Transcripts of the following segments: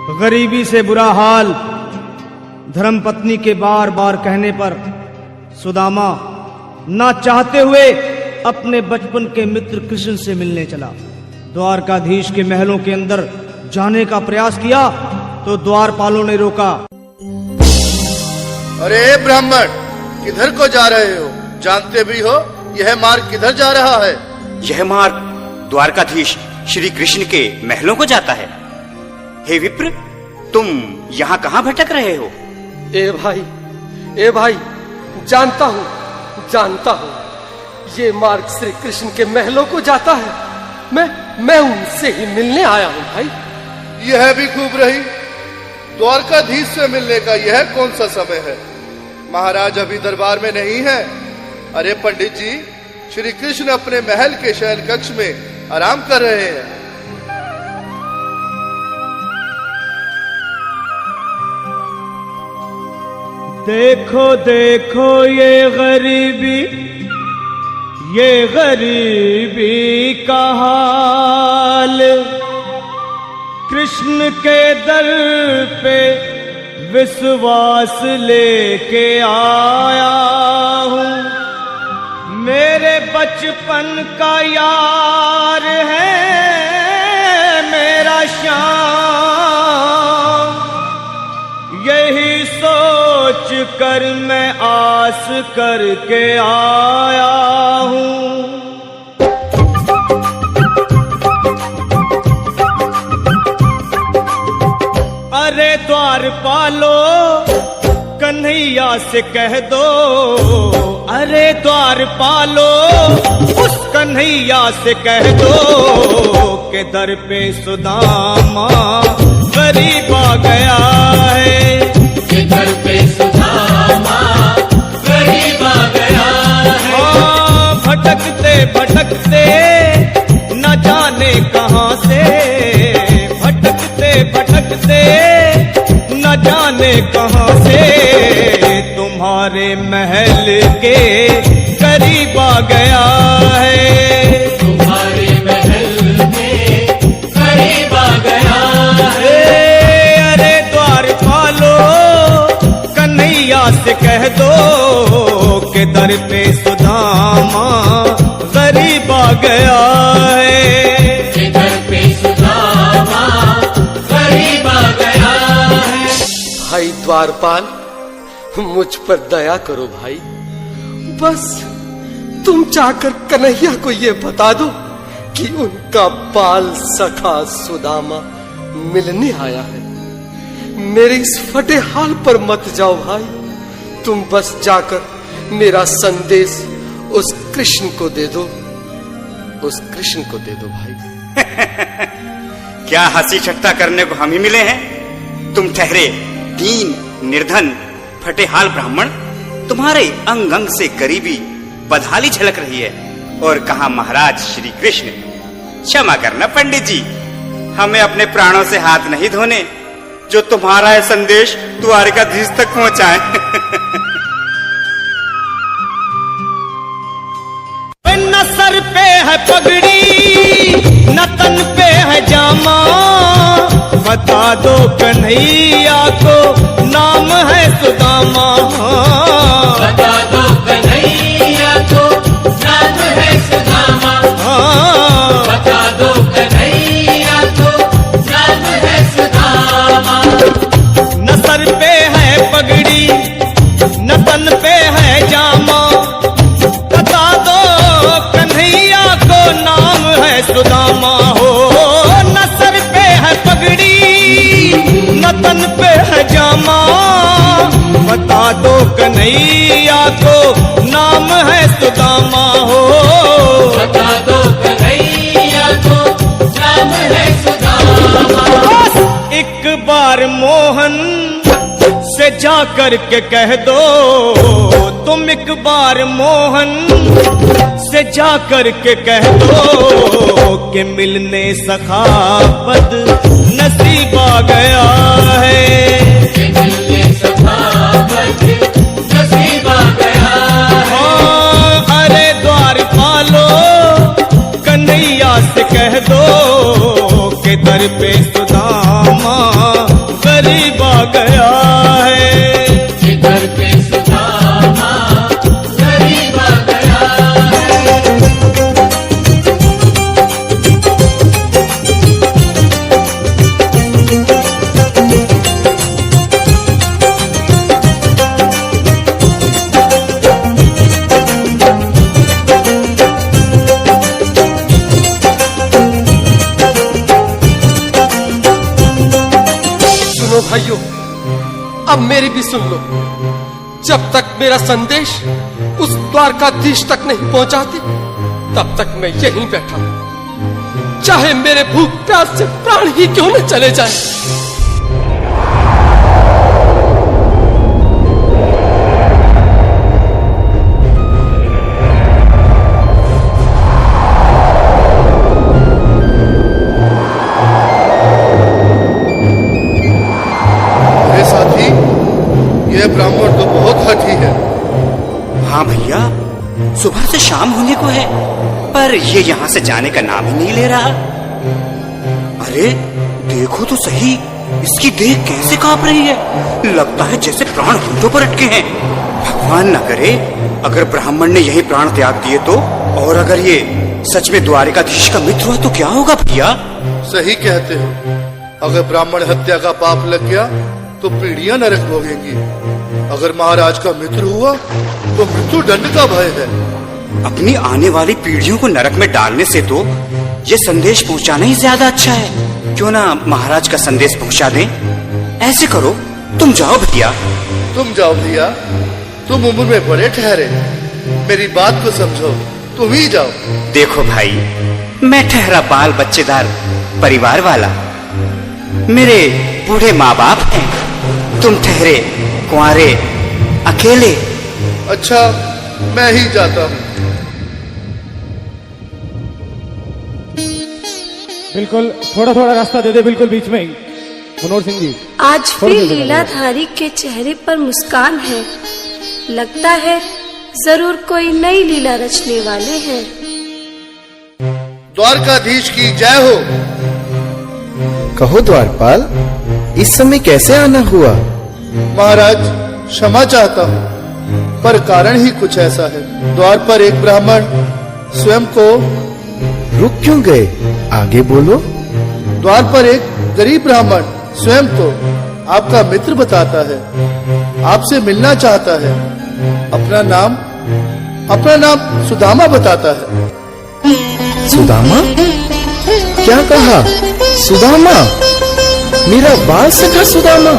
गरीबी से बुरा हाल धर्मपत्नी के बार बार कहने पर सुदामा ना चाहते हुए अपने बचपन के मित्र कृष्ण से मिलने चला। द्वारकाधीश के महलों के अंदर जाने का प्रयास किया तो द्वारपालों ने रोका। अरे ब्राह्मण, किधर को जा रहे हो? जानते भी हो यह मार्ग किधर जा रहा है? यह मार्ग द्वारकाधीश श्री कृष्ण के महलों को जाता है। हे विप्र, तुम यहाँ कहाँ भटक रहे हो? ए भाई, जानता हूँ ये मार्ग श्री कृष्ण के महलों को जाता है। मैं उनसे ही मिलने आया हूँ भाई। यह भी खूब रही। द्वारकाधीश से मिलने का यह कौन सा समय है? महाराज अभी दरबार में नहीं है। अरे पंडित जी, श्री कृष्ण अपने महल के शयन कक्ष में आराम कर रहे हैं। देखो देखो ये गरीबी का हाल, कृष्ण के दर पे विश्वास लेके आया हूँ। मेरे बचपन का यार है मेरा श्याम, यही सोच कर मैं आस करके आया हूँ। अरे द्वारपालो कन्हैया से कह दो, अरे द्वारपालो उस कन्हैया से कह दो कि दर पे सुदामा गरीब आ गया है। कि दर पे सुदामा गरीब आ गया है। भटकते भटकते न जाने कहाँ से, भटकते भटकते न जाने कहाँ से तुम्हारे महल के करीब आ गया है। तुम्हारे महल के करीब आ गया है। अरे द्वारपालो कन्हैया से कह दो कि दर पे सुदामा गरीब आ गया है। कि दर पे सुदामा गरीब आ गया है। भाई द्वारपाल, मुझ पर दया करो भाई। बस तुम जाकर कन्हैया को ये बता दो कि उनका बाल सखा सुदामा मिलने आया है। मेरे इस फटे हाल पर मत जाओ भाई। तुम बस जाकर मेरा संदेश उस कृष्ण को दे दो, उस कृष्ण को दे दो भाई। क्या हंसी ठट्टा करने को हम ही मिले हैं? तुम ठहरे दीन निर्धन फटेहाल ब्राह्मण, तुम्हारे अंग अंग से गरीबी बदहाली झलक रही है। और कहा महाराज श्री कृष्ण। क्षमा करना पंडित जी, हमें अपने प्राणों से हाथ नहीं धोने जो तुम्हारा है संदेश द्वारकाधीश तक पहुंचाए। न सर पे है पगड़ी न तन पे है जामा, बता दो कन्हैया को नाम है सुदामा। बता दो कन्हैया को नाम है सुदामा। बता दो कन्हैया को नाम है सुदामा। न सर पे है पगड़ी न तन पे है जामा, बता दो कन्हैया को नाम है सुदामा। हो न सर पे है पगड़ी न तन पे है जामा, बता दो कन्हैया को नाम है सुदामा। हो बता दो कन्हैया को नाम है सुदामा। एक बार मोहन से जा कर के कह दो, तुम एक बार मोहन से जा कर के कह दो कि मिलने सखावत नसीब आ गया है। कि मिलने सखावत नसीब आ गया है। अरे द्वारपालो कन्हैया से कह दो कि दर पे सुदामा गया है। जिगर पे सुदामा गरीब आ गया है। सुनो भाइयों, अब मेरी भी सुन लो। जब तक मेरा संदेश उस द्वारकाधीश तक नहीं पहुंचाती, तब तक मैं यहीं बैठा हूं, चाहे मेरे भूख प्यास से प्राण ही क्यों न चले जाए। अरे साथी, यह ब्राह्मण तो बहुत हठी है। हाँ भैया, सुबह से शाम होने को है, पर ये यहाँ से जाने का नाम ही नहीं ले रहा। अरे देखो तो सही, इसकी देह कैसे कांप रही है। लगता है जैसे प्राण होठों पर अटके हैं। भगवान न करे अगर ब्राह्मण ने यही प्राण त्याग दिए तो, और अगर ये सच में द्वारिकाधीश का मित्र हुआ तो क्या होगा भैया? सही कहते हो, अगर ब्राह्मण हत्या का पाप लग गया तो पीढ़ियां नरक भोगेंगी। अगर महाराज का मित्र हुआ तो मृत्यु दंड का भय है। अपनी आने वाली पीढ़ियों को नरक में डालने से तो ये संदेश पहुंचाना ही ज्यादा अच्छा है। क्यों ना महाराज का संदेश पहुंचा दें। ऐसे करो, तुम जाओ भैया। तुम जाओ भैया, तुम उम्र में बड़े ठहरे, मेरी बात को समझो, तुम ही जाओ। देखो भाई, मैं ठहरा बाल बच्चेदार परिवार वाला, मेरे बूढ़े माँ बाप हैं, तुम ठहरे कुंवारे अकेले। अच्छा, मैं ही जाता हूँ। बिल्कुल, थोड़ा थोड़ा रास्ता दे दे, बिल्कुल बीच में ही। मनोहर सिंह जी, आज फिर लीलाधारी के चेहरे पर मुस्कान है। लगता है जरूर कोई नई लीला रचने वाले हैं। द्वारकाधीश की जय हो। कहो द्वारपाल, इस समय कैसे आना हुआ? महाराज, क्षमा चाहता हूँ, पर कारण ही कुछ ऐसा है। द्वार पर एक ब्राह्मण स्वयं को रुक क्यों गए? आगे बोलो। द्वार पर एक गरीब ब्राह्मण स्वयं को आपका मित्र बताता है, आपसे मिलना चाहता है। अपना नाम सुदामा बताता है। सुदामा? क्या कहा? सुदामा? मेरा बाल सखा सुदामा?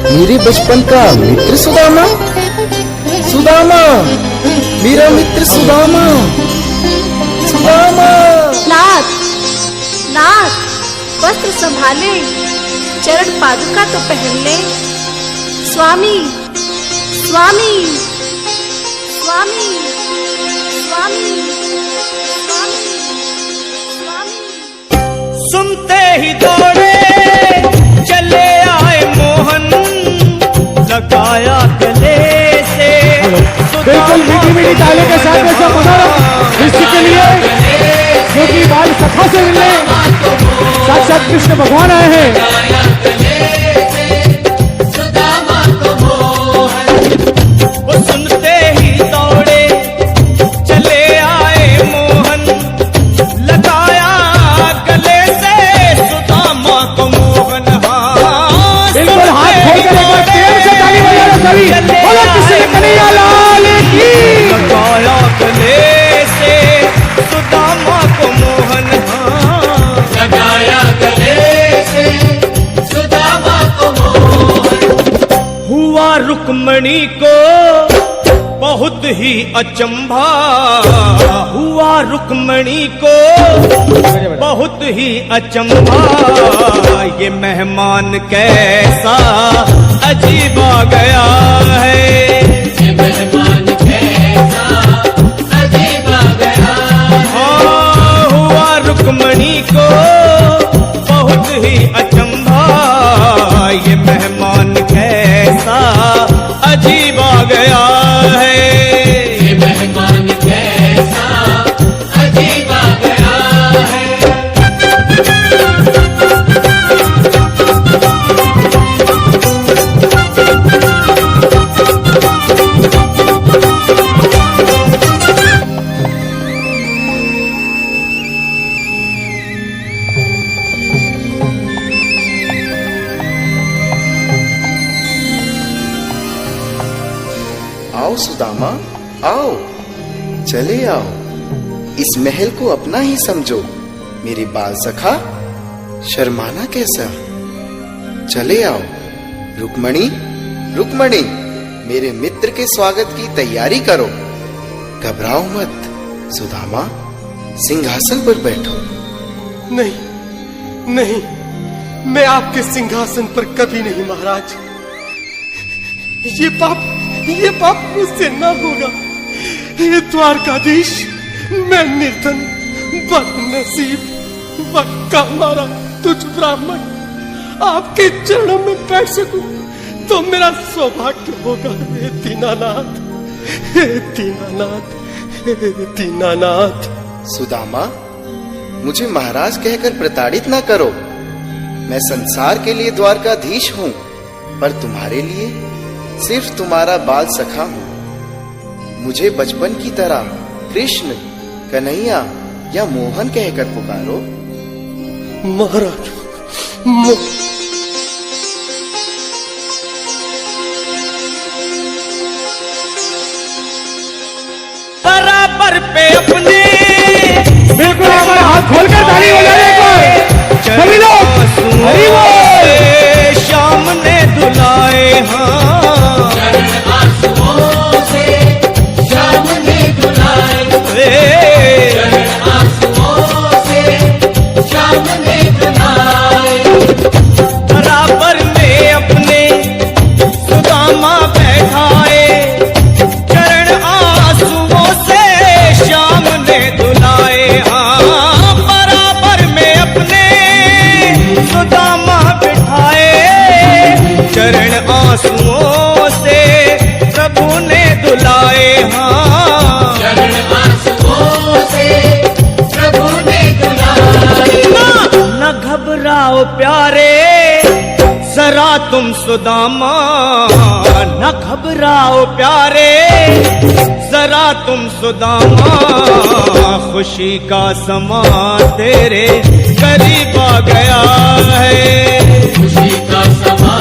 मेरे बचपन का मित्र सुदामा? सुदामा, मेरा मित्र सुदामा। सुदामा। नाथ, नाथ, वस्त्र संभाले, चरण पादुका तो पहन ले। स्वामी, स्वामी, स्वामी, स्वामी, स्वामी, स्वामी। सुनते ही दौड़े चले आए मोहन, लगाया गले से। बिल्कुल मीठी मीठी ताली के साथ में सब मनोरम दृष्टि के लिए, क्योंकि बाल सखा से मिलने साक्षात कृष्ण भगवान आए हैं। वो सुनते ही दौड़े चले आए मोहन, लगाया गले से सुदामा को मोहन। हाँ, बिल्कुल हाथ खोल कर एक बार प्रेम से ताली बजाना सभी। बोलो कृष्ण कन्हैया लाल की। लगाया गले से सुदामा को मोहन। हाँ, लगाया गले से सुदामा को मोहन। हुआ रुक्मणी को बहुत ही अचंभा, हुआ रुक्मणी को बहुत ही अचंभा। ये मेहमान कैसा अजीब आ गया है। ये मेहमान कैसा अजीब आ गया है। हाँ, हुआ रुक्मणी को बहुत ही अचंभा। ये मेहमान कैसा अजीब आ गया है। ये मेहमान कैसा अजीब आ गया है। आओ सुदामा, आओ, चले आओ। इस महल को अपना ही समझो मेरे बाल सखा, शर्माना कैसा। चले आओ। रुक्मणी, रुक्मणी, मेरे मित्र के स्वागत की तैयारी करो। घबराओ मत सुदामा, सिंहासन पर बैठो। नहीं नहीं, मैं आपके सिंहासन पर कभी नहीं महाराज। ये पाप मुझसे न होगा। ये द्वारकाधीश, मैं निर्धन, बदनसीब, बक्का मारा तुझ ब्राह्मण आपके चरणों में बैठ सकूं तो मेरा सौभाग्य होगा। हे दीनानाथ, हे दीनानाथ, हे दीनानाथ। सुदामा, मुझे महाराज कहकर प्रताड़ित ना करो। मैं संसार के लिए द्वारकाधीश हूँ, पर तुम्हारे लिए सिर्फ तुम्हारा बाल सखा हूँ। मुझे बचपन की तरह कृष्ण, कन्हैया या मोहन कहकर पुकारो। महाराज, बराबर पे अपने बिल्कुल, एक बार हाथ खोलकर ताली हो जाए एक बार सभी लोग। हरि बोल। श्याम ने दुलाए, हाँ आंसुओं से श्याम ने दुलाए, आंसुओं से श्याम ने दुलाए। बराबर में अपने सुदामा बैठाए, चरण आंसुओं से श्याम ने दुलाए। हाँ, बराबर में अपने सुदामा बिठाए, चरण आंसुओं से प्रभु ने दुलाए। हाँ, चरण आंसुओं से प्रभु ने दुलाए। न घबराओ प्यारे जरा तुम सुदामा, न घबराओ प्यारे जरा तुम सुदामा। खुशी का समा तेरे करीब आ गया है, खुशी का समा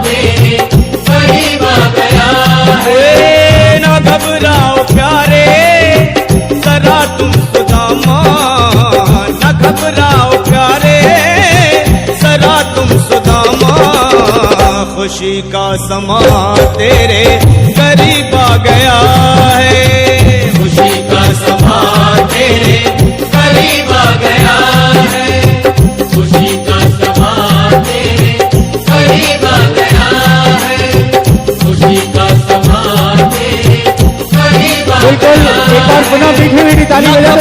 तेरे करीब आ गया है। न घबराओ प्यारे जरा तुम सुदामा, न घबराओ प्यारे जरा तुम सुदामा। खुशी का समा तेरे करीब आ गया है, खुशी का समा तेरे करीब आ गया है, खुशी का समा तेरे करीब आ गया है, खुशी का समा तेरे करीब आ गया है। बिल्कुल, एक बार पुनः मीठी मीठी ताली बजाओ।